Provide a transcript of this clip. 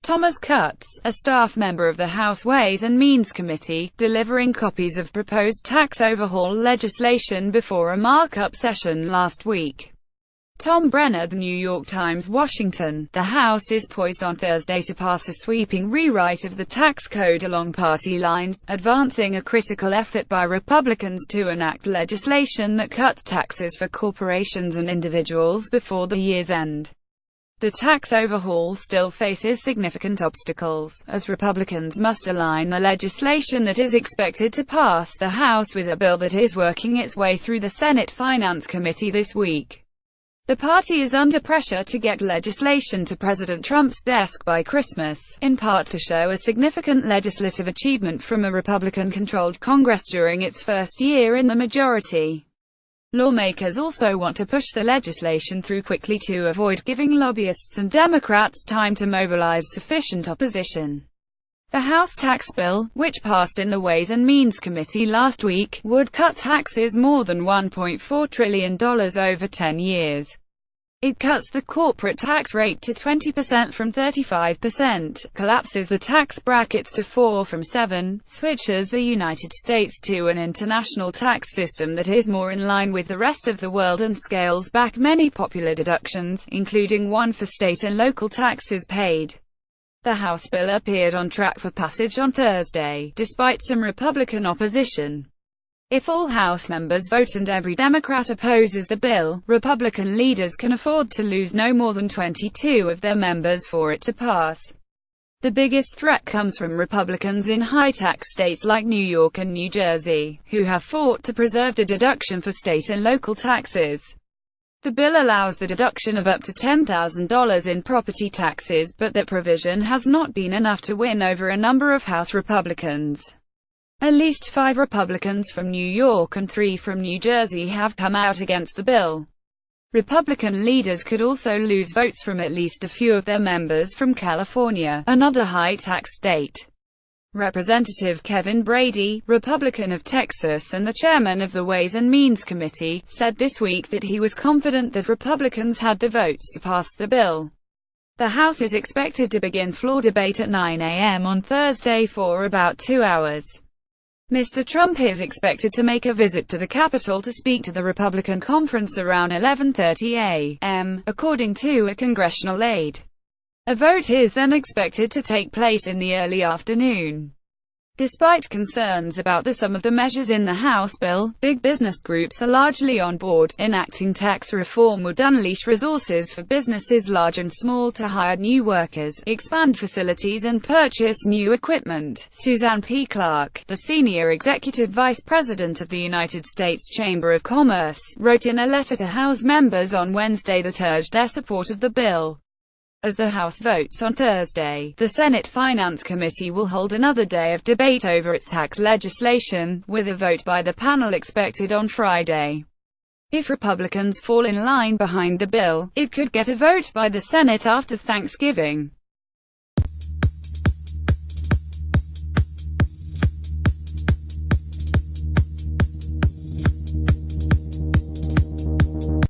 Thomas Kutz, a staff member of the House Ways and Means Committee, delivering copies of proposed tax overhaul legislation before a markup session last week. Tom Brenner, The New York Times, Washington. The House is poised on Thursday to pass a sweeping rewrite of the tax code along party lines, advancing a critical effort by Republicans to enact legislation that cuts taxes for corporations and individuals before the year's end. The tax overhaul still faces significant obstacles, as Republicans must align the legislation that is expected to pass the House with a bill that is working its way through the Senate Finance Committee this week. The party is under pressure to get legislation to President Trump's desk by Christmas, in part to show a significant legislative achievement from a Republican-controlled Congress during its first year in the majority. Lawmakers also want to push the legislation through quickly to avoid giving lobbyists and Democrats time to mobilize sufficient opposition. The House tax bill, which passed in the Ways and Means Committee last week, would cut taxes more than $1.4 trillion over 10 years. It cuts the corporate tax rate to 20% from 35%, collapses the tax brackets to 4 from 7, switches the United States to an international tax system that is more in line with the rest of the world, and scales back many popular deductions, including one for state and local taxes paid. The House bill appeared on track for passage on Thursday, despite some Republican opposition. If all House members vote and every Democrat opposes the bill, Republican leaders can afford to lose no more than 22 of their members for it to pass. The biggest threat comes from Republicans in high-tax states like New York and New Jersey, who have fought to preserve the deduction for state and local taxes. The bill allows the deduction of up to $10,000 in property taxes, but that provision has not been enough to win over a number of House Republicans. At least 5 Republicans from New York and 3 from New Jersey have come out against the bill. Republican leaders could also lose votes from at least a few of their members from California, another high-tax state. Representative Kevin Brady, Republican of Texas and the chairman of the Ways and Means Committee, said this week that he was confident that Republicans had the votes to pass the bill. The House is expected to begin floor debate at 9 a.m. on Thursday for about 2 hours. Mr. Trump is expected to make a visit to the Capitol to speak to the Republican conference around 11:30 a.m., according to a congressional aide. A vote is then expected to take place in the early afternoon. Despite concerns about some of the measures in the House bill, big business groups are largely on board. Enacting tax reform would unleash resources for businesses large and small to hire new workers, expand facilities and purchase new equipment. Suzanne P. Clark, the senior executive vice president of the United States Chamber of Commerce, wrote in a letter to House members on Wednesday that urged their support of the bill. As the House votes on Thursday, the Senate Finance Committee will hold another day of debate over its tax legislation, with a vote by the panel expected on Friday. If Republicans fall in line behind the bill, it could get a vote by the Senate after Thanksgiving.